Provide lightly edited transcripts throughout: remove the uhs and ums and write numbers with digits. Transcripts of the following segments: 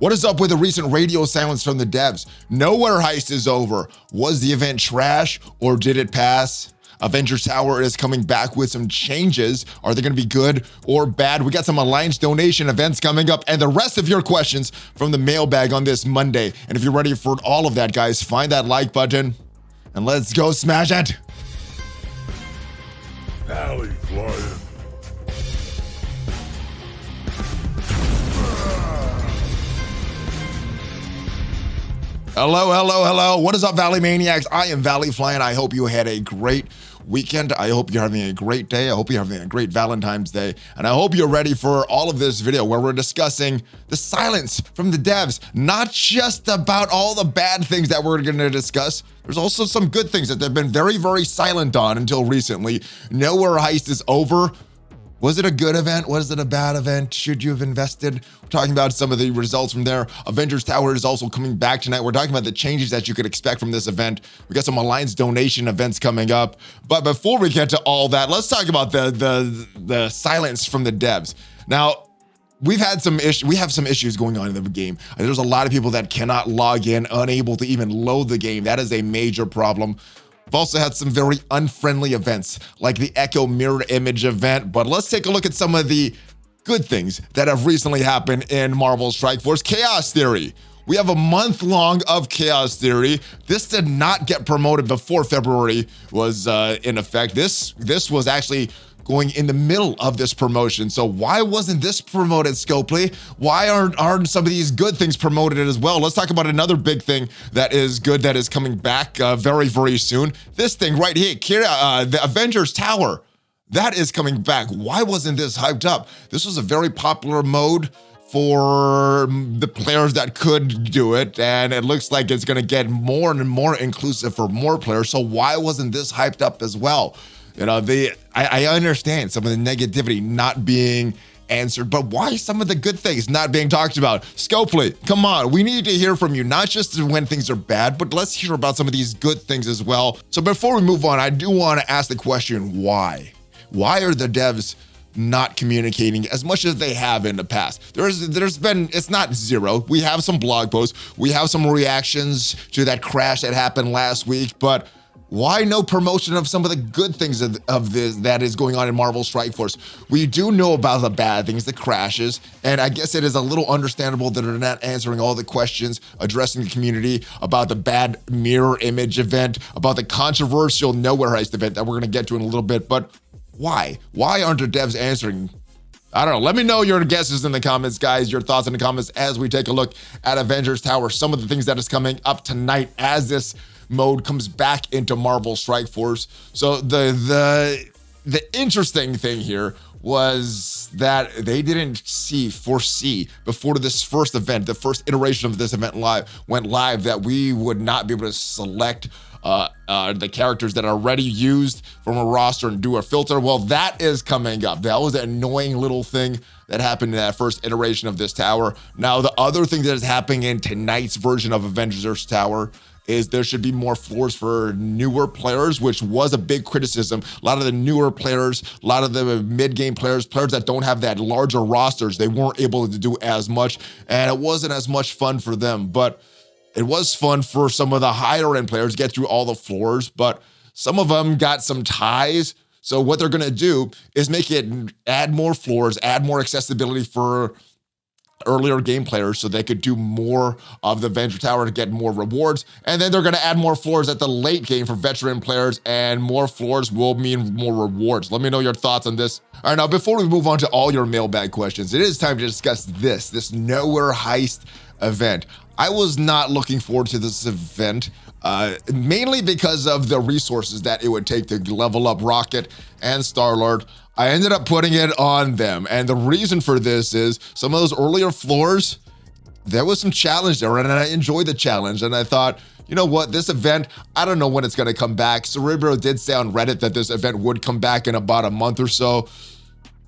What is up with the recent radio silence from the devs? Knowhere Heist is over. Was the event trash or did it pass? Avengers Tower is coming back with some changes. Are they going to be good or bad? We got some Alliance donation events coming up and the rest of your questions from the mailbag on this Monday. And if you're ready for all of that, guys, find that like button and let's go smash it. ValleyFlyin. Hello. What is up, Valley Maniacs? I am ValleyFlyin. I hope you had a great weekend. I hope you're having a great day. I hope you're having a great Valentine's Day. And I hope you're ready for all of this video where we're discussing the silence from the devs, not just about all the bad things that we're going to discuss. There's also some good things that they've been very, very silent on until recently. Knowhere Heist is over. Was it a good event? Was it a bad event? Should you have invested? We're talking about some of the results from there. Avengers Tower is also coming back tonight. We're talking about the changes that you could expect from this event. We got some Alliance donation events coming up. But before we get to all that, let's talk about the silence from the devs. Now, we have some issues going on in the game. There's a lot of people that cannot log in, unable to even load the game. That is a major problem. We've also had some very unfriendly events like the Echo Mirror Image event, but let's take a look at some of the good things that have recently happened in Marvel Strike Force. Chaos Theory. We have a month long of Chaos Theory. This did not get promoted before February was in effect. This was actually going in the middle of this promotion. So why wasn't this promoted, Scopely? Why aren't some of these good things promoted as well? Let's talk about another big thing that is good that is coming back very, very soon. This thing right here, the Avengers Tower, that is coming back. Why wasn't this hyped up? This was a very popular mode for the players that could do it, and it looks like it's gonna get more and more inclusive for more players. So why wasn't this hyped up as well? You know, I understand some of the negativity not being answered, but why some of the good things not being talked about? Scopely, come on, we need to hear from you, not just when things are bad, but let's hear about some of these good things as well. So before we move on, I do want to ask the question, why? Why are the devs not communicating as much as they have in the past? There's been, it's not zero. We have some blog posts, we have some reactions to that crash that happened last week, but why no promotion of some of the good things of this that is going on in Marvel Strike Force? We do know about the bad things, the crashes, and I guess it is a little understandable that they're not answering all the questions, addressing the community about the bad mirror image event, about the controversial Knowhere Heist event that we're gonna get to in a little bit, but why? Why aren't the devs answering? I don't know. Let me know your guesses in the comments, guys, your thoughts in the comments as we take a look at Avengers Tower, some of the things that is coming up tonight as this mode comes back into Marvel Strike Force. So the interesting thing here was that they didn't foresee before this first event, the first iteration of this event went live, that we would not be able to select the characters that are already used from a roster and do a filter. Well, that is coming up. That was an annoying little thing that happened in that first iteration of this tower. Now, the other thing that is happening in tonight's version of Avengers Tower is there should be more floors for newer players, which was a big criticism. A lot of the newer players, a lot of the mid-game players that don't have that larger rosters, they weren't able to do as much, and it wasn't as much fun for them. But it was fun for some of the higher-end players to get through all the floors, but some of them got some ties. So what they're gonna do is add more floors, add more accessibility for earlier game players so they could do more of the Avenger Tower to get more rewards. And then they're going to add more floors at the late game for veteran players, and more floors will mean more rewards. Let me know your thoughts on this. All right, now before we move on to all your mailbag questions, it is time to discuss this Knowhere Heist event. I was not looking forward to this event, mainly because of the resources that it would take to level up Rocket and Star-Lord. I ended up putting it on them, and the reason for this is some of those earlier floors, there was some challenge there, and I enjoyed the challenge, and I thought, you know what, this event, I don't know when it's gonna come back. Cerebro did say on Reddit that this event would come back in about a month or so,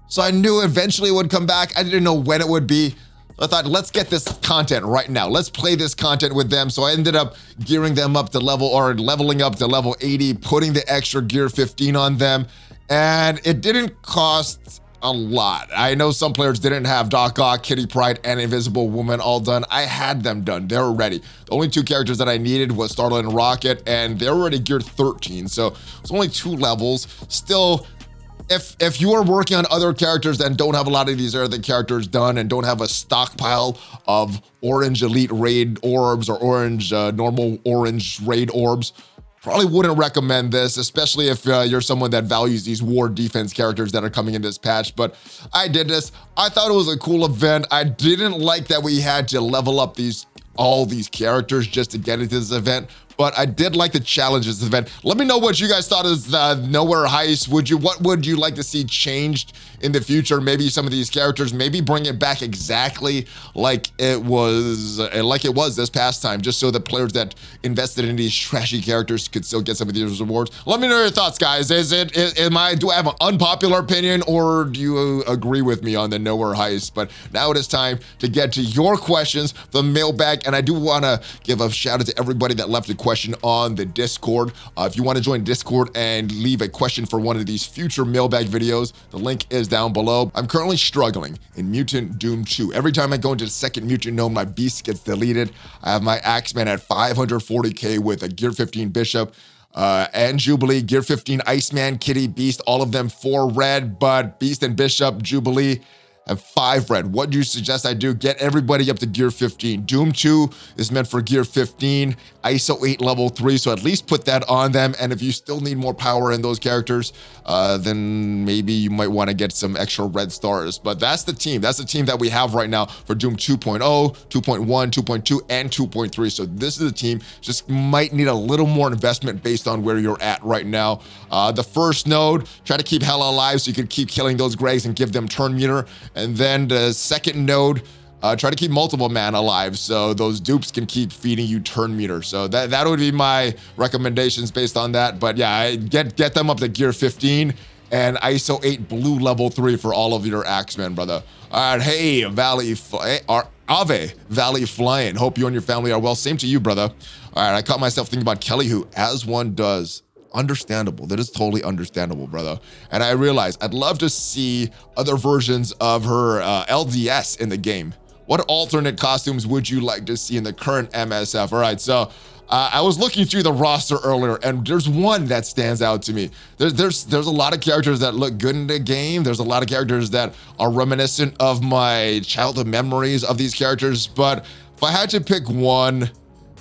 so I knew eventually it would come back. I didn't know when it would be. I thought, let's get this content right now. Let's play this content with them. So I ended up gearing them up to leveling up to level 80, putting the extra gear 15 on them. And it didn't cost a lot. I know some players didn't have Doc Ock, Kitty Pryde, and Invisible Woman all done. I had them done. They were ready. The only 2 characters that I needed was Starlight and Rocket, and they're already geared 13, so it's only 2 levels. Still, if you are working on other characters and don't have a lot of these other characters done and don't have a stockpile of orange elite raid orbs or orange normal orange raid orbs, probably wouldn't recommend this, especially if you're someone that values these war defense characters that are coming in this patch. But I did this. I thought it was a cool event. I didn't like that we had to level up all these characters just to get into this event, but I did like the challenges of the event. Let me know what you guys thought of the Knowhere Heist. What would you like to see changed in the future? Maybe some of these characters, maybe bring it back exactly like it was this past time, just so the players that invested in these trashy characters could still get some of these rewards. Let me know your thoughts, guys. Do I have an unpopular opinion, or do you agree with me on the Knowhere Heist? But now it is time to get to your questions from Mailbag, and I do want to give a shout out to everybody that left a question on the Discord. If you want to join Discord and leave a question for one of these future Mailbag videos, the link is down below. I'm currently struggling in Mutant Doom 2. Every time I go into the second mutant node, my beast gets deleted. I have my Axeman at 540k with a Gear 15 Bishop, and Jubilee, Gear 15 Iceman, Kitty, Beast, all of them 4 red, but Beast and Bishop, Jubilee, have 5 red. What do you suggest I do? Get everybody up to Gear 15. Doom 2 is meant for Gear 15, ISO 8 level 3, so at least put that on them. And if you still need more power in those characters, then maybe you might want to get some extra red stars. But that's the team. That's the team that we have right now for Doom 2.0, 2.1, 2.2, and 2.3. So this is a team, just might need a little more investment based on where you're at right now. The first node, try to keep Hela alive so you can keep killing those Greys and give them turn meter. And then the second node, try to keep multiple mana alive so those dupes can keep feeding you turn meter. So that would be my recommendations based on that. But yeah, get them up to Gear 15 and ISO 8 blue level 3 for all of your Axemen, brother. All right, hey, ValleyFlyin. Hope you and your family are well. Same to you, brother. All right, I caught myself thinking about Kelly, who, as one does, understandable. That is totally understandable, brother. And I realized I'd love to see other versions of her LDS in the game. What alternate costumes would you like to see in the current MSF? All right, so I was looking through the roster earlier, and there's one that stands out to me. There's a lot of characters that look good in the game. There's a lot of characters that are reminiscent of my childhood memories of these characters. But if I had to pick one,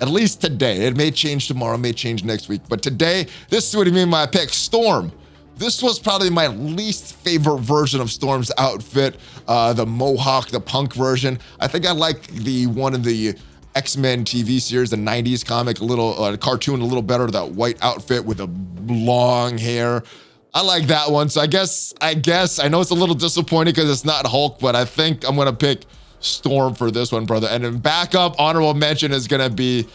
at least today, it may change tomorrow, may change next week, but today, this would be my pick, Storm. This was probably my least favorite version of Storm's outfit, the Mohawk, the punk version. I think I like the one in the X-Men TV series, the 90s comic, a little cartoon, a little better, that white outfit with the long hair. I like that one, so I guess, I know it's a little disappointing because it's not Hulk, but I think I'm gonna pick Storm for this one, brother. And then backup honorable mention is gonna be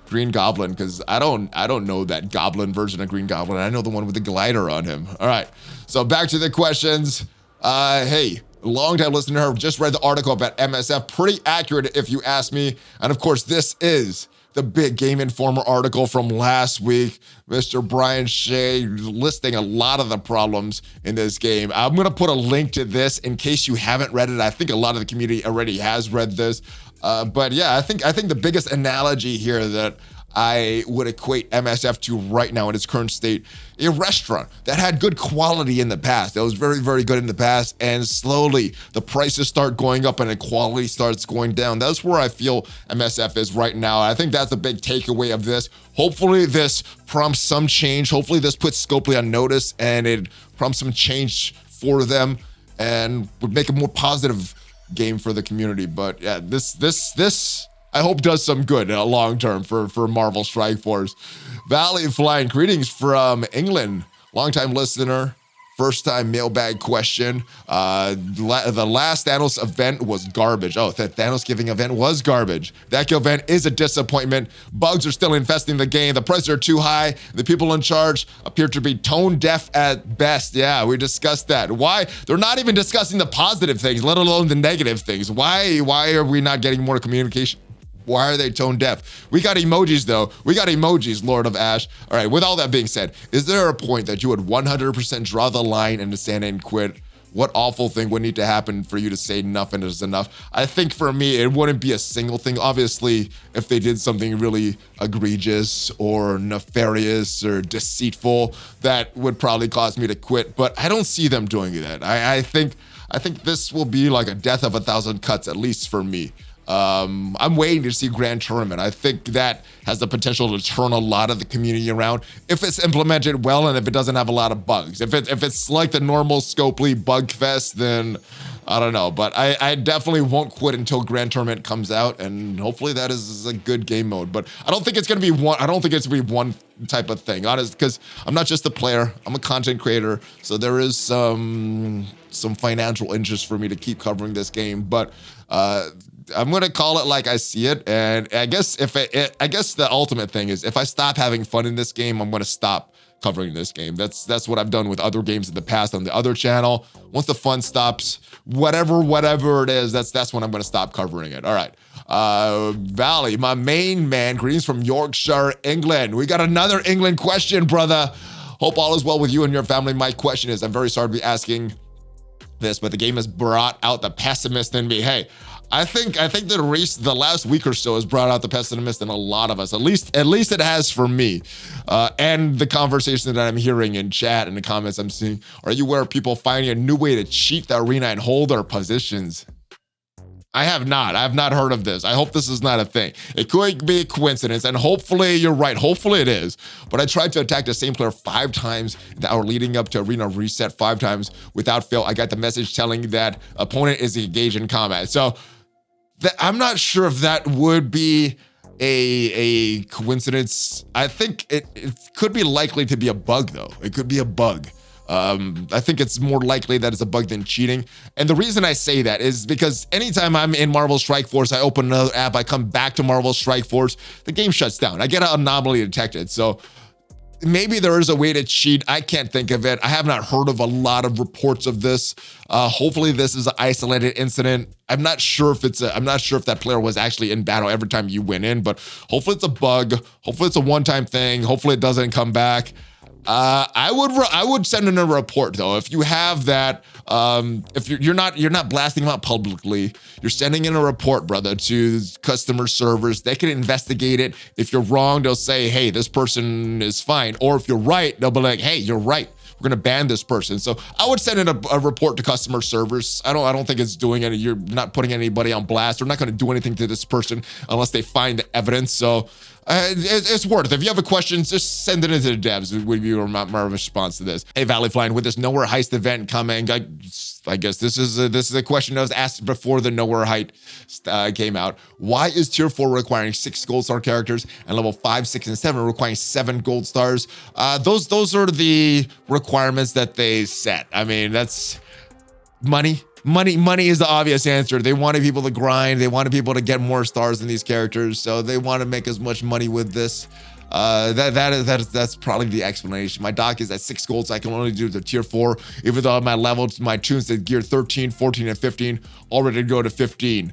Green Goblin, because I don't know that Goblin version of Green Goblin. I know the one with the glider on him. All right, so back to the questions. Hey, long-time listener, just read the article about MSF. Pretty accurate if you ask me. And of course, this is the big Game Informer article from last week. Mr. Brian Shea listing a lot of the problems in this game. I'm gonna put a link to this in case you haven't read it. I think a lot of the community already has read this. But yeah, I think the biggest analogy here that I would equate MSF to right now in its current state, a restaurant that had good quality in the past, that was very, very good in the past, and slowly the prices start going up and the quality starts going down. That's where I feel MSF is right now. I think that's the big takeaway of this. Hopefully this prompts some change. Hopefully this puts Scopely on notice and it prompts some change for them and would make a more positive game for the community. But yeah, this I hope does some good long term for Marvel Strike Force. ValleyFlyin, greetings from England. Longtime listener, first time mailbag question. The last Thanos event was garbage. Oh, the Thanos giving event was garbage. That event is a disappointment. Bugs are still infesting the game. The prices are too high. The people in charge appear to be tone deaf at best. Yeah, we discussed that. Why? They're not even discussing the positive things, let alone the negative things. Why are we not getting more communication? Why are they tone deaf? We got emojis though. We got emojis, Lord of Ash. All right, with all that being said, is there a point that you would 100% draw the line in the Santa and quit What awful thing would need to happen for you to say nothing is enough? I think for me, it wouldn't be a single thing. Obviously, if they did something really egregious or nefarious or deceitful, that would probably cause me to quit. But I don't see them doing that. I think this will be like a death of 1,000 cuts, at least for me. I'm waiting to see Grand Tournament. I think that has the potential to turn a lot of the community around if it's implemented well and if it doesn't have a lot of bugs. If it's like the normal Scopely bug fest, then I don't know. But I definitely won't quit until Grand Tournament comes out, and hopefully that is a good game mode. But I don't think it's gonna be one. I don't think it's gonna be one type of thing, honest, because I'm not just a player. I'm a content creator, so there is some financial interest for me to keep covering this game. But I'm gonna call it like I see it, and I guess I guess the ultimate thing is if I stop having fun in this game, I'm gonna stop covering this game. That's what I've done with other games in the past on the other channel. Once the fun stops, whatever it is, that's when I'm gonna stop covering it. All right, Valley, my main man, greetings from Yorkshire, England. We got another England question, brother. Hope all is well with you and your family. My question is, I'm very sorry to be asking this, but the game has brought out the pessimist in me. Hey, I think the last week or so has brought out the pessimist in a lot of us. At least it has for me. And the conversation that I'm hearing in chat and the comments I'm seeing. Are you aware of people finding a new way to cheat the arena and hold their positions? I have not heard of this. I hope this is not a thing. It could be a coincidence, and hopefully you're right. Hopefully it is. But I tried to attack the same player 5 times in the hour leading up to arena reset 5 times without fail. I got the message telling that opponent is engaged in combat. So I'm not sure if that would be a coincidence. I think it could be likely to be a bug, though. It could be a bug. I think it's more likely that it's a bug than cheating. And the reason I say that is because anytime I'm in Marvel Strike Force, I open another app, I come back to Marvel Strike Force, the game shuts down. I get an anomaly detected. So maybe there is a way to cheat. I can't think of it. I have not heard of a lot of reports of this. Hopefully this is an isolated incident. I'm not sure if that player was actually in battle every time you went in, but hopefully it's a bug. Hopefully it's a one-time thing. Hopefully it doesn't come back. I would send in a report though. If you have that, if you're not blasting them out publicly, you're sending in a report, brother, to customer service. They can investigate it. If you're wrong, they'll say, hey, this person is fine. Or if you're right, they'll be like, hey, you're right. We're gonna ban this person. So I would send in a report to customer service. I don't think it's doing any. You're not putting anybody on blast. They're not gonna do anything to this person unless they find the evidence. So it's worth it. If you have a question, just send it into the devs. It would be my response to this. Hey, ValleyFlyin, with this Knowhere Heist event coming, I guess this is a question that was asked before the Knowhere Heist came out. Why is Tier 4 requiring 6 gold star characters and level 5, 6, and 7 requiring 7 gold stars? Those are the requirements that they set. I mean, that's money. Money is the obvious answer. They wanted people to grind. They wanted people to get more stars in these characters. So they want to make as much money with this. That's probably the explanation. My doc is at 6 gold, so I can only do the tier 4, even though my levels, my tunes at gear 13, 14, and 15 already go to 15.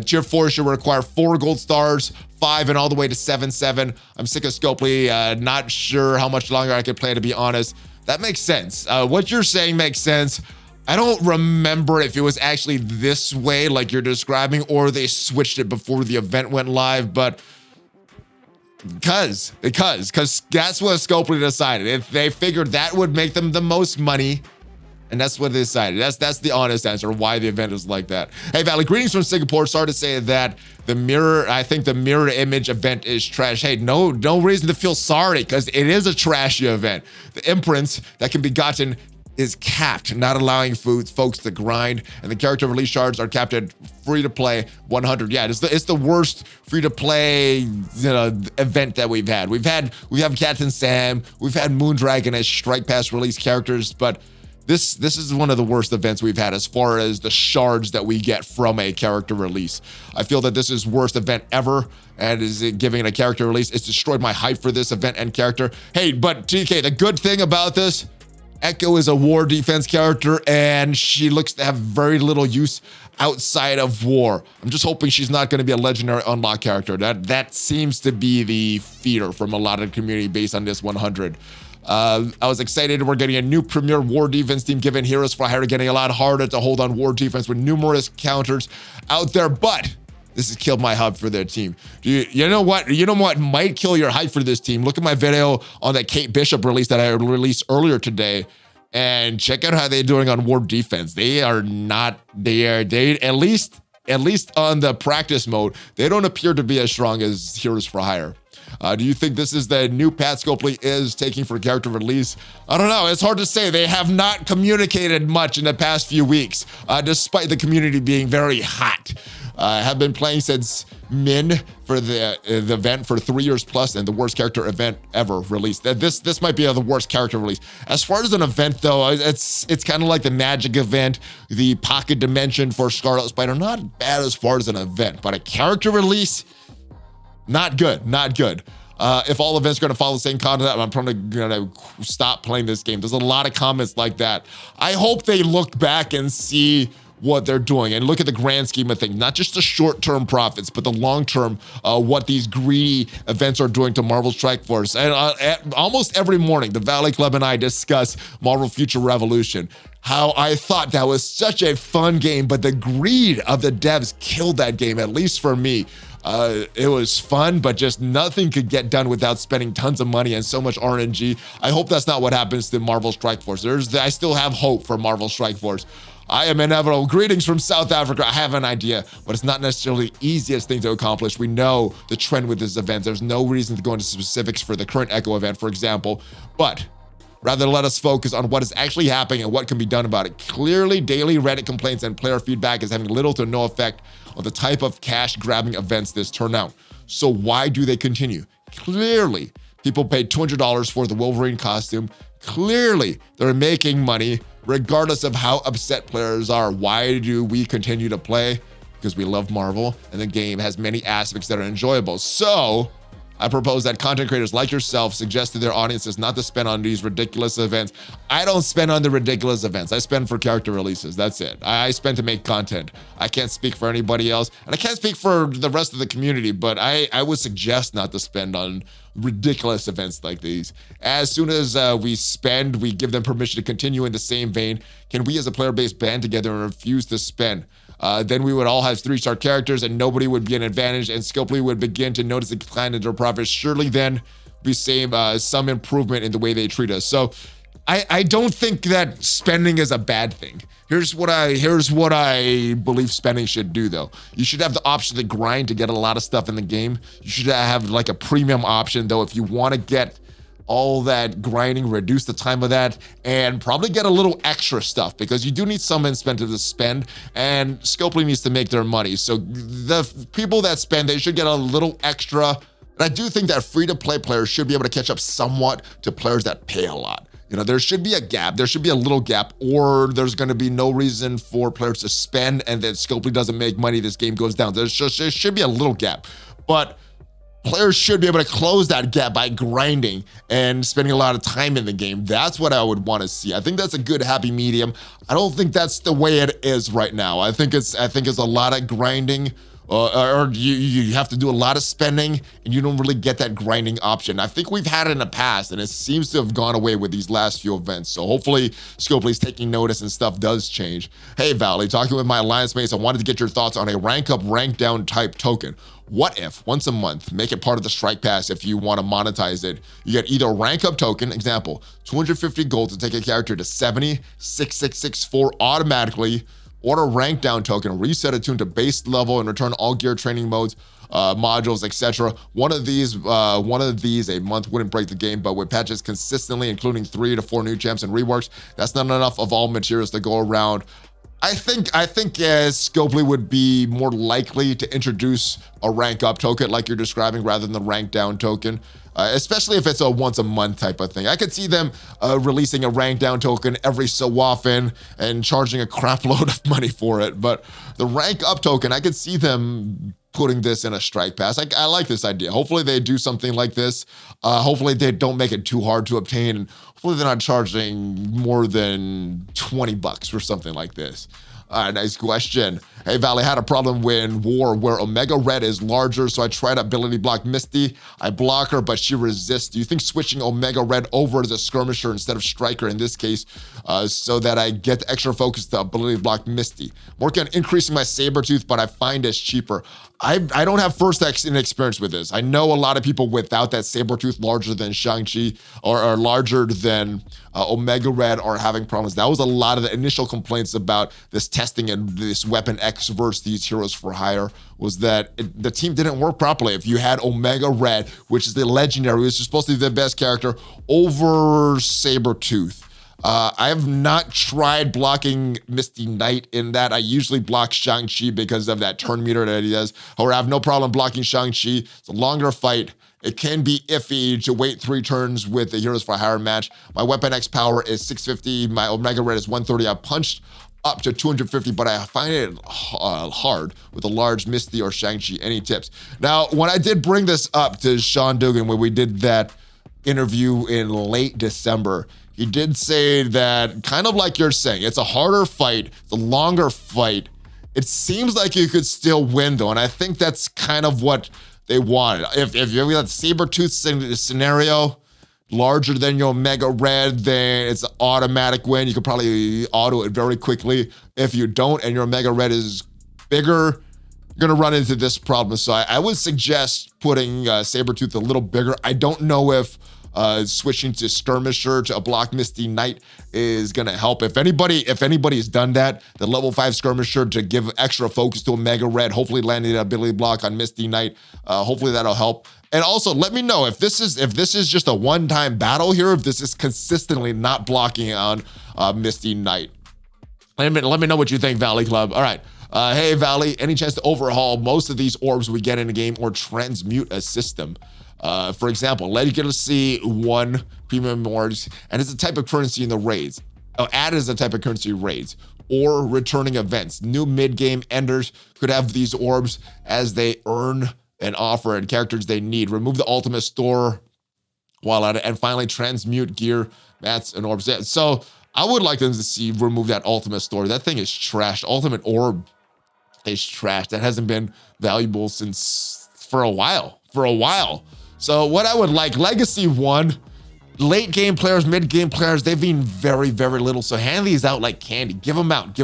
Tier 4 should require 4 gold stars, 5, and all the way to 7. I'm sick of Scopely. Not sure how much longer I can play, to be honest. That makes sense. What you're saying makes sense. I don't remember if it was actually this way, like you're describing, or they switched it before the event went live, but because that's what Scopely decided. If they figured that would make them the most money, and that's what they decided. That's the honest answer why the event is like that. Hey, Valley, greetings from Singapore. Sorry to say that I think the mirror image event is trash. Hey, no reason to feel sorry, because it is a trashy event. The imprints that can be gotten is capped, not allowing folks to grind, and the character release shards are capped at free-to-play 100. Yeah, it's the worst free-to-play event that we've had. We have Captain Sam, we've had Moondragon as Strike Pass release characters, but this is one of the worst events we've had as far as the shards that we get from a character release. I feel that this is worst event ever, and is it giving it a character release? It's destroyed my hype for this event and character. Hey, but TK, the good thing about this, Echo is a war defense character, and she looks to have very little use outside of war. I'm just hoping she's not going to be a legendary unlock character. That seems to be the fear from a lot of the community based on this 100. I was excited. We're getting a new premier war defense team, given Heroes for Hire getting a lot harder to hold on war defense with numerous counters out there, but this has killed my hype for their team. You know what? You know what might kill your hype for this team? Look at my video on that Kate Bishop release that I released earlier today, and check out how they're doing on war defense. They are not. They at least on the practice mode, they don't appear to be as strong as Heroes for Hire. Do you think this is the new path Scopely is taking for character release? I don't know. It's hard to say. They have not communicated much in the past few weeks, despite the community being very hot. Have been playing since Min for the event for 3 years plus, and the worst character event ever released. This might be the worst character release. As far as an event though, it's kind of like the Magic event, the Pocket Dimension for Scarlet Spider. Not bad as far as an event, but a character release, not good, not good. If all events are going to follow the same content, I'm probably going to stop playing this game. There's a lot of comments like that. I hope they look back and see what they're doing and look at the grand scheme of things, not just the short-term profits, but the long-term, what these greedy events are doing to Marvel Strike Force. And almost every morning, the Valley Club and I discuss Marvel Future Revolution, how I thought that was such a fun game, but the greed of the devs killed that game, at least for me. It was fun, but just nothing could get done without spending tons of money and so much RNG. I hope that's not what happens to Marvel Strike Force. I still have hope for Marvel Strike Force. I am Inevitable. Greetings from South Africa. I have an idea, but it's not necessarily the easiest thing to accomplish. We know the trend with this event. There's no reason to go into specifics for the current Echo event, for example, but rather let us focus on what is actually happening and what can be done about it. Clearly, daily Reddit complaints and player feedback is having little to no effect on the type of cash-grabbing events this turn out. So why do they continue? Clearly, people paid $200 for the Wolverine costume. Clearly, they're making money regardless of how upset players are. Why do we continue to play? Because we love Marvel, and the game has many aspects that are enjoyable. So I propose that content creators like yourself suggest to their audiences not to spend on these ridiculous events. I don't spend on the ridiculous events. I spend for character releases. That's it. I spend to make content. I can't speak for anybody else, and I can't speak for the rest of the community, but I would suggest not to spend on ridiculous events like these. As soon as we spend, we give them permission to continue in the same vein. Can we as a player base band together and refuse to spend? Then we would all have 3-star characters and nobody would be an advantage, and Scopely would begin to notice a decline in their profits. Surely then be some improvement in the way they treat us. So I don't think that spending is a bad thing. Here's what I believe spending should do though. You should have the option to grind to get a lot of stuff in the game. You should have like a premium option though if you want to get all that grinding, reduce the time of that, and probably get a little extra stuff because you do need some incentive to spend, and Scopely needs to make their money. So the people that spend, they should get a little extra. And I do think that free-to-play players should be able to catch up somewhat to players that pay a lot. You know, there should be a gap. There should be a little gap, or there's going to be no reason for players to spend, and then Scopely doesn't make money, this game goes down. There should be a little gap. But players should be able to close that gap by grinding and spending a lot of time in the game. That's what I would want to see. I think that's a good happy medium. I don't think that's the way it is right now. I think it's a lot of grinding, or you have to do a lot of spending and you don't really get that grinding option. I think we've had it in the past and it seems to have gone away with these last few events. So hopefully Scopely's taking notice and stuff does change. Hey Valley, talking with my alliance mates, I wanted to get your thoughts on a rank up, rank down type token. What if once a month, make it part of the strike pass if you want to monetize it, you get either a rank up token, example, 250 gold to take a character to 70, 6664 automatically, or a rank down token, reset it to base level and return all gear training modes, modules, etc. One of these a month wouldn't break the game, but with patches consistently, including 3 to 4 new champs and reworks, that's not enough of all materials to go around. I think Scopely would be more likely to introduce a rank up token like you're describing rather than the rank down token. Especially if it's a once a month type of thing. I could see them releasing a rank down token every so often and charging a crap load of money for it. But the rank up token, I could see them putting this in a strike pass. I like this idea. Hopefully they do something like this. Hopefully they don't make it too hard to obtain, and hopefully they're not charging more than $20 for something like this. Nice question. Hey, Valley, had a problem in War where Omega Red is larger, so I tried ability block Misty. I block her, but she resists. Do you think switching Omega Red over as a skirmisher instead of striker in this case, so that I get the extra focus to ability block Misty? I'm working on increasing my Sabretooth, but I find it's cheaper. I don't have first experience with this. I know a lot of people without that Sabretooth larger than Shang-Chi or larger than Omega Red are having problems. That was a lot of the initial complaints about this testing and this Weapon X versus these heroes for hire, was that the team didn't work properly. If you had Omega Red, which is the legendary, which is supposed to be the best character, over Sabretooth. I have not tried blocking Misty Knight in that. I usually block Shang-Chi because of that turn meter that he does. However, I have no problem blocking Shang-Chi. It's a longer fight. It can be iffy to wait 3 turns with the Heroes for Hire match. My Weapon X power is 650. My Omega Red is 130. I punched up to 250, but I find it hard with a large Misty or Shang-Chi. Any tips? Now, when I did bring this up to Sean Dugan when we did that interview in late December, he did say that, kind of like you're saying, it's a harder fight, it's a longer fight. It seems like you could still win, though, and I think that's kind of what they wanted. If you have that Sabretooth scenario, larger than your Omega Red, then it's an automatic win. You could probably auto it very quickly. If you don't, and your Omega Red is bigger, you're gonna run into this problem. So I would suggest putting Sabretooth a little bigger. I don't know if switching to Skirmisher to a block Misty Knight is gonna help. If anybody's done that, the level 5 Skirmisher to give extra focus to Omega Red, hopefully landing an ability block on Misty Knight, hopefully that'll help. And also, let me know if this is just a one-time battle here, if this is consistently not blocking on Misty Knight. Let me know what you think, Valley Club. All right. Hey, Valley, any chance to overhaul most of these orbs we get in a game or transmute a system? For example, Legacy 1 premium orbs, and it's a type of currency in the raids. Added as a type of currency in raids or returning events. New mid-game enders could have these orbs as they earn an offer and characters they need. Remove the ultimate store while at it, and finally transmute gear, mats, and orbs. So I would like them to remove that ultimate store. That thing is trashed. Ultimate orb is trashed. That hasn't been valuable for a while. So what I would like, Legacy 1, late game players, mid game players, they've been very, very little. So hand these out like candy. Give them out.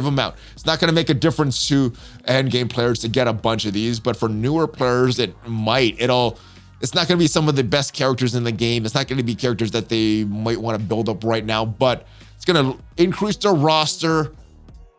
It's not going to make a difference to end game players to get a bunch of these, but for newer players, it might. It's not going to be some of the best characters in the game. It's not going to be characters that they might want to build up right now, but it's going to increase their roster.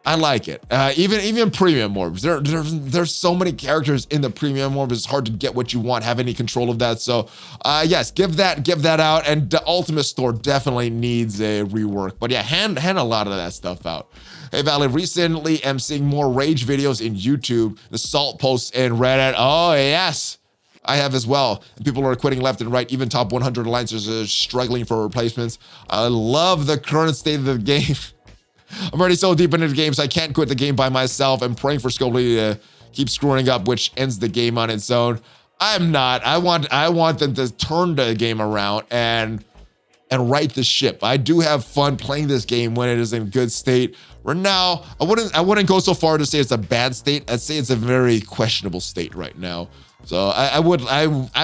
I like it. Even premium orbs. There's so many characters in the premium orbs. It's hard to get what you want, have any control of that. So yes, give that out. And the Ultimate Store definitely needs a rework. But yeah, hand a lot of that stuff out. Hey, Valley, recently I'm seeing more rage videos in YouTube, the salt posts in Reddit. Oh, yes. I have as well. People are quitting left and right. Even top 100 alliances are struggling for replacements. I love the current state of the game. I'm already so deep into the game, so I can't quit the game by myself. I'm praying for Scopely to keep screwing up, which ends the game on its own. I'm not. I want them to turn the game around and right the ship. I do have fun playing this game when it is in good state. Right now, I wouldn't go so far to say it's a bad state. I'd say it's a very questionable state right now. So I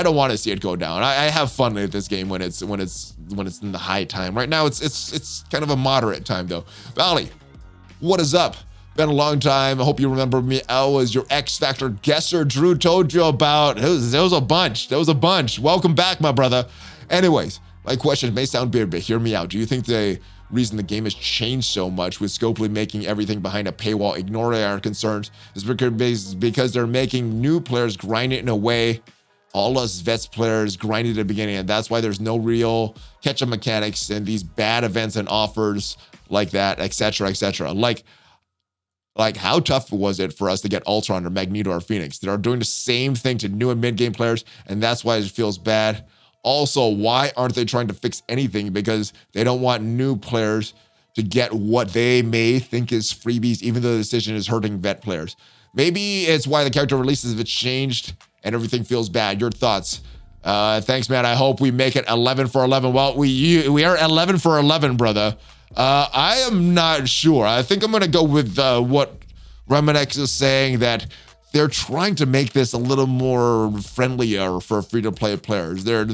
don't want to see it go down. I have fun with this game when it's in the high time. Right now it's kind of a moderate time though. Valley, what is up? Been a long time. I hope you remember me. I was your X Factor guesser. Drew told you about. There was a bunch. Welcome back, my brother. Anyways, my question may sound weird, but hear me out. Do you think the reason the game has changed so much with Scopely making everything behind a paywall, ignoring our concerns, is because they're making new players grind it in a way all us vets players grinded at the beginning, and that's why there's no real catch-up mechanics and these bad events and offers like that, etc., etc. Like how tough was it for us to get Ultron or Magneto or Phoenix? They're doing the same thing to new and mid-game players, and that's why it feels bad. Also, why aren't they trying to fix anything? Because they don't want new players to get what they may think is freebies, even though the decision is hurting vet players. Maybe it's why the character releases have changed and everything feels bad. Your thoughts? Thanks, man. I hope we make it 11 for 11. Well, we are 11 for 11, brother. I am not sure. I think I'm going to go with what Remedex is saying that they're trying to make this a little more friendlier for free-to-play players. They're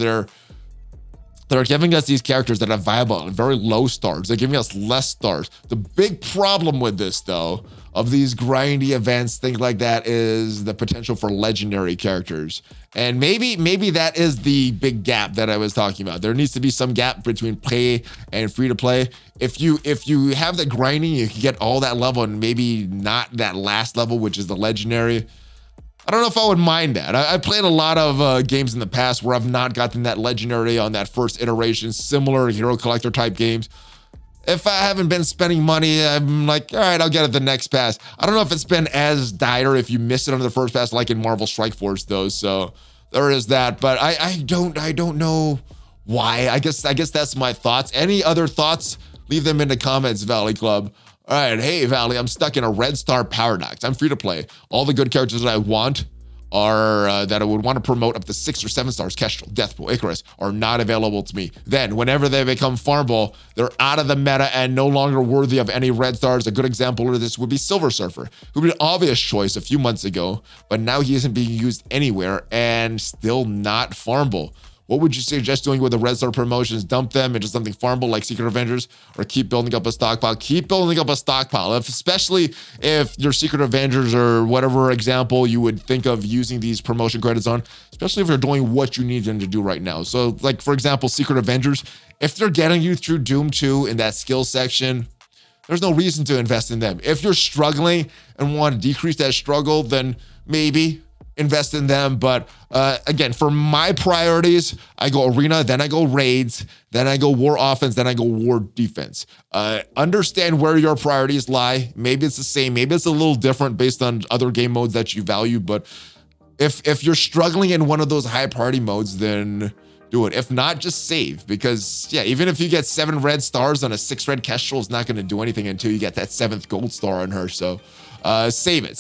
giving us these characters that are viable and very low stars. They're giving us less stars. The big problem with this, though, of these grindy events, things like that, is the potential for legendary characters. And maybe that is the big gap that I was talking about. There needs to be some gap between pay and free to play. If you have the grinding, you can get all that level and maybe not that last level, which is the legendary. I don't know if I would mind that. I played a lot of games in the past where I've not gotten that legendary on that first iteration, similar hero collector type games. If I haven't been spending money, I'm like, all right, I'll get it the next pass. I don't know if it's been as dire if you miss it on the first pass, like in Marvel Strike Force, though. So there is that. But I don't know why. I guess that's my thoughts. Any other thoughts? Leave them in the comments, Valley Club. All right, hey, Valley, I'm stuck in a red star paradox. I'm free to play. All the good characters that I want are that I would want to promote up to 6 or 7 stars, Kestrel, Deathpool, Icarus, are not available to me. Then, whenever they become farmable, they're out of the meta and no longer worthy of any red stars. A good example of this would be Silver Surfer, who would be an obvious choice a few months ago, but now he isn't being used anywhere and still not farmable. What would you suggest doing with the red star promotions? Dump them into something farmable like Secret Avengers, or keep building up a stockpile? Keep building up a stockpile, especially if your Secret Avengers or whatever example you would think of using these promotion credits on, especially if you're doing what you need them to do right now. So like, for example, Secret Avengers, if they're getting you through Doom 2 in that skill section, there's no reason to invest in them. If you're struggling and want to decrease that struggle, then maybe invest in them. But again, for my priorities, I go arena, then I go raids, then I go war offense, then I go war defense. Understand where your priorities lie. Maybe it's the same, maybe it's a little different based on other game modes that you value. But if you're struggling in one of those high priority modes, then do it. If not, just save, because yeah, even if you get 7 red stars on a 6 red Kestrel, it's not going to do anything until you get that 7th gold star on her. So save it.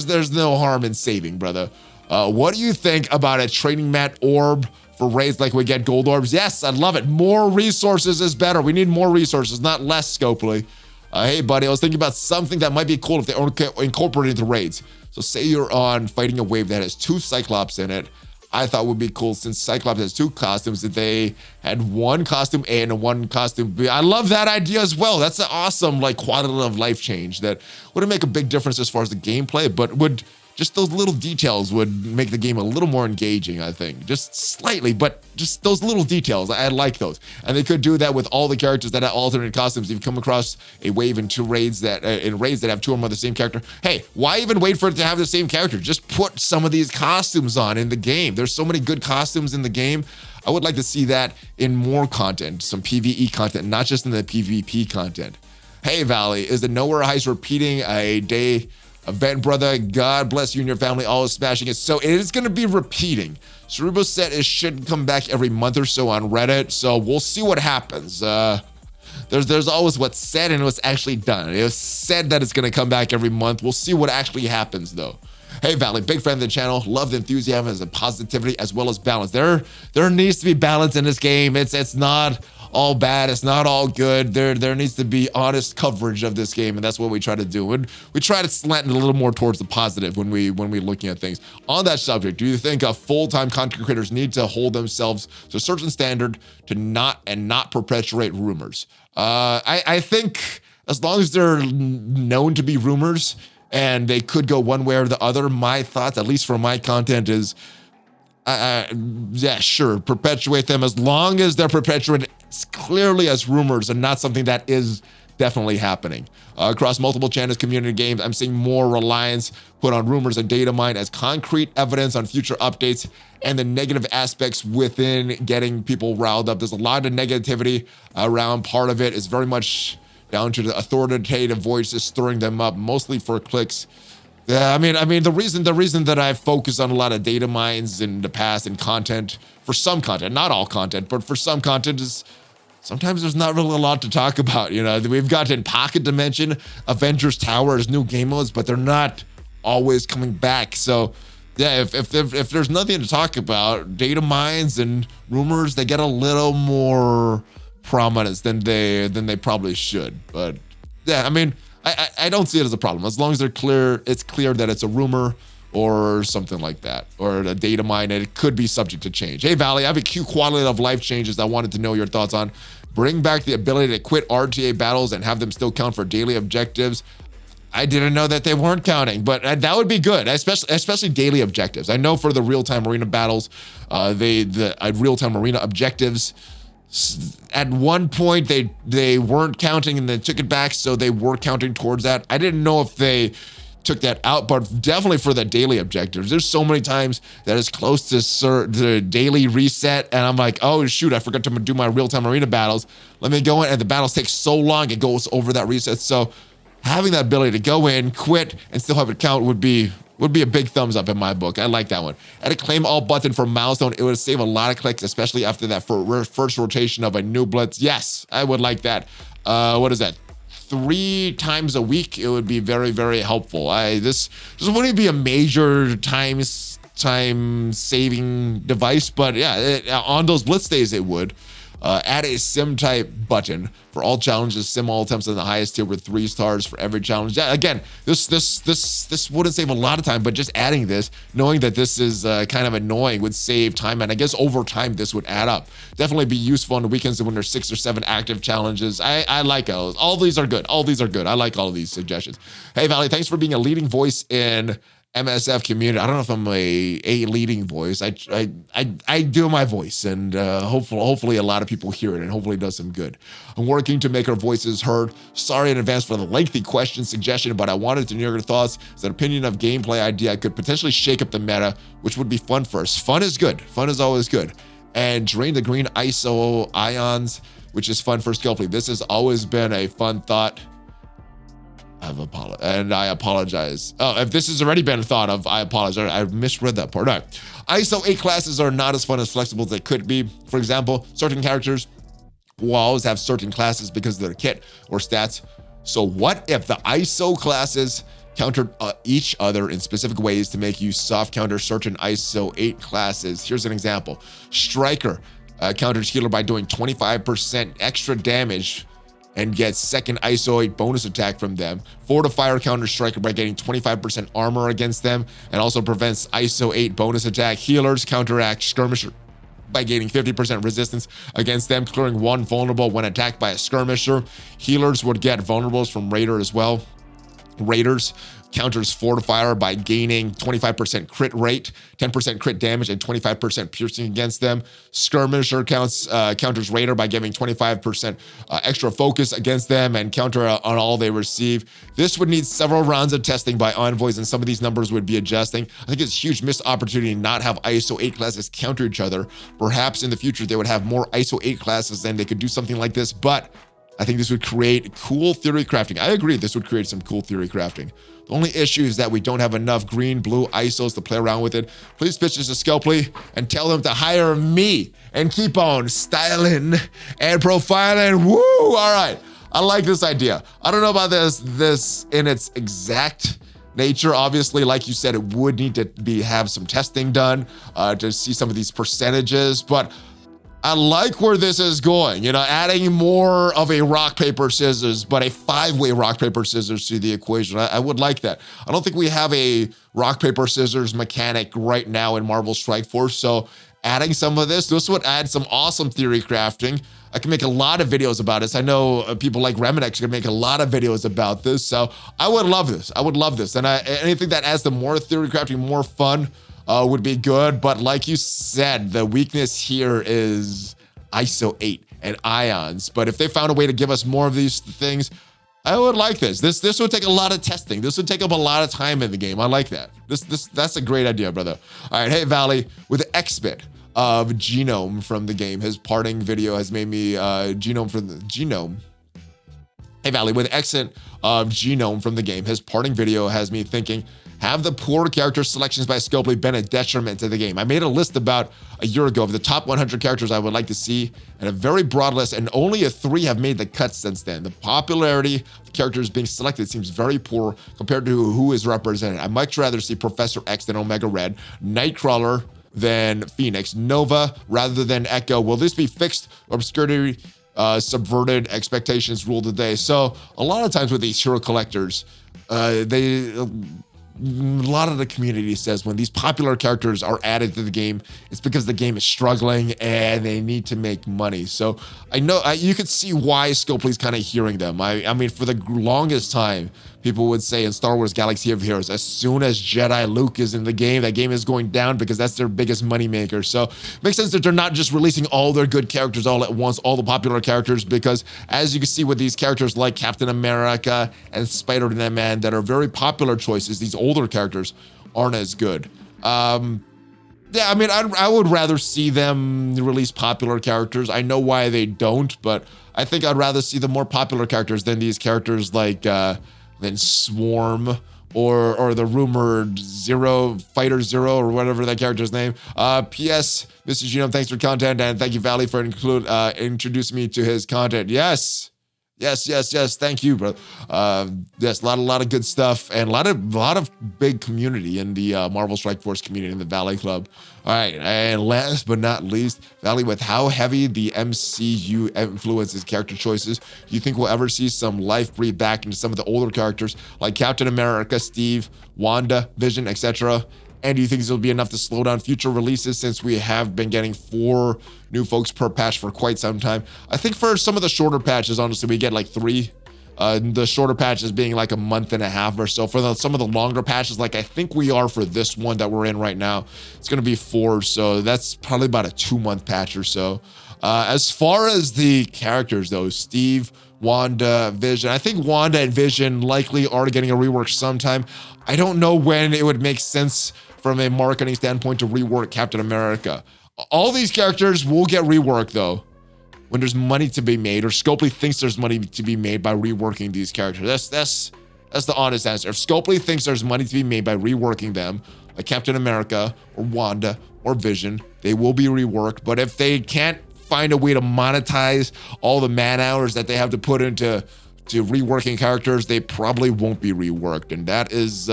There's no harm in saving, brother. What do you think about a training mat orb for raids like we get gold orbs? Yes, I love it. More resources is better. We need more resources, not less, Scopely. Hey, buddy, I was thinking about something that might be cool if they incorporate into raids. So say you're on fighting a wave that has 2 Cyclops in it. I thought would be cool, since Cyclops has 2 costumes, that they had 1 costume A and 1 costume B. I love that idea as well. That's an awesome, like, quality of life change that wouldn't make a big difference as far as the gameplay, but would just those little details would make the game a little more engaging, I think. Just slightly, but just those little details. I like those. And they could do that with all the characters that have alternate costumes. If you come across a wave in 2 raids that have 2 of them of the same character, hey, why even wait for it to have the same character? Just put some of these costumes on in the game. There's so many good costumes in the game. I would like to see that in more content, some PvE content, not just in the PvP content. Hey, Valley, is the Knowhere Heist repeating a day event, brother? God bless you and your family, always smashing it. So it is going to be repeating. Cerebro said it should come back every month or so on Reddit, so we'll see what happens. There's always what's said and what's actually done. It was said that it's going to come back every month. We'll see what actually happens, though. Hey, Valley, big fan of the channel. Love the enthusiasm and positivity as well as balance. There needs to be balance in this game. It's not all bad. It's not all good. There needs to be honest coverage of this game, and that's what we try to do. And we try to slant it a little more towards the positive when we're looking at things. On that subject, do you think full-time content creators need to hold themselves to a certain standard to not perpetuate rumors? I think as long as they're known to be rumors and they could go one way or the other, my thoughts, at least for my content, is yeah, sure, perpetuate them as long as they're perpetuated clearly as rumors and not something that is definitely happening. Across multiple channels, community games, I'm seeing more reliance put on rumors and data mine as concrete evidence on future updates, and the negative aspects within getting people riled up. There's a lot of negativity around. Part of it is very much down to the authoritative voices stirring them up, mostly for clicks. Yeah, I mean, the reason that I've focused on a lot of data mines in the past and content, for some content, not all content, but for some content, is sometimes there's not really a lot to talk about. You know, we've gotten Pocket Dimension, Avengers Towers, new game modes, but they're not always coming back. So yeah, if there's nothing to talk about, data mines and rumors, they get a little more prominence than they probably should. But yeah, I mean, I don't see it as a problem as long as it's clear that it's a rumor or something like that, or a data mine, and it could be subject to change. Hey, Valley, I have a few quality of life changes I wanted to know your thoughts on. Bring back the ability to quit RTA battles and have them still count for daily objectives. I didn't know that they weren't counting, but that would be good, especially daily objectives. I know for the real-time arena battles, the real-time arena objectives, at one point they weren't counting and then took it back, so they were counting towards that. I didn't know if they took that out, but definitely for the daily objectives. There's so many times that it's close to the daily reset, and I'm like, oh shoot, I forgot to do my real-time arena battles. Let me go in, and the battles take so long, it goes over that reset. So having that ability to go in, quit, and still have it count would be a big thumbs up in my book. I like that one. Add a claim all button for milestone. It would save a lot of clicks, especially after that first rotation of a new blitz. Yes, I would like that. What is that? 3 times a week, it would be very, very helpful. This wouldn't be a major time saving device, but yeah, on those blitz days it would. Add a sim type button for all challenges. Sim all attempts in the highest tier with 3 stars for every challenge. Yeah, again, this wouldn't save a lot of time, but just adding this, knowing that this is kind of annoying, would save time, and I guess over time this would add up. Definitely be useful on the weekends when there's 6 or 7 active challenges. I like those. All these are good. All these are good. I like all of these suggestions. Hey, Valley, thanks for being a leading voice in MSF community. I don't know if I'm a leading voice. I do my voice, and hopefully a lot of people hear it, and hopefully it does some good. I'm working to make our voices heard. Sorry in advance for the lengthy question suggestion, but I wanted to know your thoughts. It's an opinion of gameplay idea. I could potentially shake up the meta, which would be fun for us. Fun is good. Fun is always good. And drain the green ISO ions, which is fun for skill play. This has always been a fun thought. I apologize. Oh, if this has already been thought of, I apologize. I misread that part. All right. ISO 8 classes are not as fun as flexible as they could be. For example, certain characters will always have certain classes because of their kit or stats. So what if the ISO classes countered each other in specific ways to make you soft counter certain ISO 8 classes? Here's an example. Striker counters healer by doing 25% extra damage and gets second ISO 8 bonus attack from them. Fortifier counters Striker by getting 25% armor against them and also prevents ISO 8 bonus attack. Healers counteract Skirmisher by gaining 50% resistance against them, clearing 1 vulnerable when attacked by a Skirmisher. Healers would get vulnerables from Raider as well. Raiders counters Fortifier by gaining 25% crit rate, 10% crit damage, and 25% piercing against them. Skirmisher counters Raider by giving 25% extra focus against them and counter on all they receive. This would need several rounds of testing by envoys, and some of these numbers would be adjusting. I think it's a huge missed opportunity to not have ISO 8 classes counter each other. Perhaps in the future they would have more ISO 8 classes and they could do something like this, but I think this would create cool theory crafting. I agree, this would create some cool theory crafting. The only issue is that we don't have enough green, blue ISOs to play around with it. Please pitch this to Scopely and tell them to hire me and keep on styling and profiling. Woo! All right, I like this idea. I don't know about this in its exact nature. Obviously, like you said, it would need to have some testing done to see some of these percentages, but I like where this is going, adding more of a rock, paper, scissors, but a 5-way rock, paper, scissors to the equation. I would like that. I don't think we have a rock, paper, scissors mechanic right now in Marvel Strike Force, so adding some of this would add some awesome theory crafting. I can make a lot of videos about this. I know people like Remedex can make a lot of videos about this, so I would love this. I would love this, and anything that adds the more theory crafting, more fun, would be good. But like you said, the weakness here is ISO 8 and ions. But if they found a way to give us more of these things, I would like this. This would take a lot of testing. This would take up a lot of time in the game. I like that. That's a great idea, brother. All right, hey Valley, with the X-Bit of Genome from the game, his parting video has made me Genome. Hey Valley, with the exit of Genome from the game, his parting video has me thinking, have the poor character selections by Scopely been a detriment to the game? I made a list about a year ago of the top 100 characters I would like to see, and a very broad list, and only 3 have made the cut since then. The popularity of the characters being selected seems very poor compared to who is represented. I'd much rather see Professor X than Omega Red, Nightcrawler than Phoenix, Nova rather than Echo. Will this be fixed? Obscurity subverted expectations rule the day. So a lot of times with these hero collectors, a lot of the community says when these popular characters are added to the game, it's because the game is struggling and they need to make money. So I know you could see why Scopely's kind of hearing them. I mean, for the longest time, people would say in Star Wars Galaxy of Heroes, as soon as Jedi Luke is in the game, that game is going down because that's their biggest moneymaker. So it makes sense that they're not just releasing all their good characters all at once, all the popular characters, because as you can see with these characters like Captain America and Spider-Man that are very popular choices, these older characters aren't as good. Yeah, I mean, I would rather see them release popular characters. I know why they don't, but I think I'd rather see the more popular characters than these characters like than Swarm or the rumored Fighter Zero or whatever that character's name. P.S. Mr. Genome, thanks for content, and thank you, Valley, for introducing me to his content. Yes. Thank you, bro. Yes, a lot of good stuff and a lot of big community in the Marvel Strike Force community in the Valley Club. All right, and last but not least, Valley, with how heavy the MCU influences character choices, do you think we'll ever see some life breathe back into some of the older characters like Captain America, Steve, Wanda, Vision, etc.? And do you think this will be enough to slow down future releases since we have been getting 4 new folks per patch for quite some time? I think for some of the shorter patches, honestly, we get like 3. The shorter patches being like a month and a half or so. For some of the longer patches, like I think we are for this one that we're in right now, it's going to be 4. So that's probably about a 2-month patch or so. As far as the characters, though, Steve, Wanda, Vision, I think Wanda and Vision likely are getting a rework sometime. I don't know when it would make sense from a marketing standpoint to rework Captain America. All these characters will get reworked though when there's money to be made, or Scopely thinks there's money to be made by reworking these characters. That's the honest answer. If Scopely thinks there's money to be made by reworking them, like Captain America or Wanda or Vision, they will be reworked. But if they can't find a way to monetize all the man hours that they have to put into reworking characters, they probably won't be reworked. And that is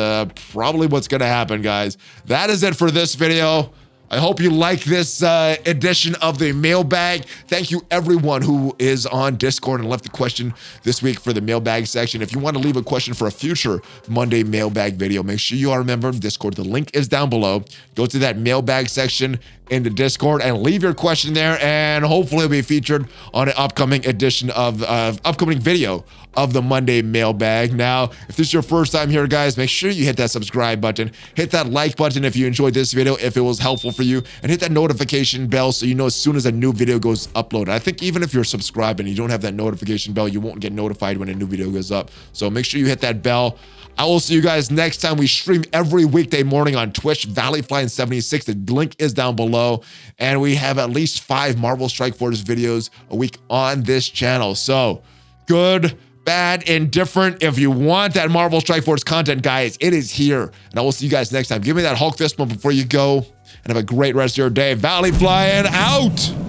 probably what's going to happen, guys. That is it for this video. I hope you like this edition of the Mailbag. Thank you everyone who is on Discord and left a question this week for the Mailbag section. If you want to leave a question for a future Monday Mailbag video, make sure you are a member of Discord. The link is down below. Go to that Mailbag section in the Discord and leave your question there, and hopefully it'll be featured on an upcoming edition of upcoming video of the Monday Mailbag. Now, if this is your first time here, guys, make sure you hit that subscribe button, hit that like button if you enjoyed this video, if it was helpful for you, and hit that notification bell so you know as soon as a new video goes uploaded. I think even if you're subscribed and you don't have that notification bell, you won't get notified when a new video goes up. So make sure you hit that bell. I will see you guys next time. We stream every weekday morning on Twitch, ValleyFlyin76. The link is down below. And we have at least 5 Marvel Strike Force videos a week on this channel. So good, bad, indifferent. If you want that Marvel Strike Force content, guys, it is here. And I will see you guys next time. Give me that Hulk fist bump before you go. And have a great rest of your day. ValleyFlyin out.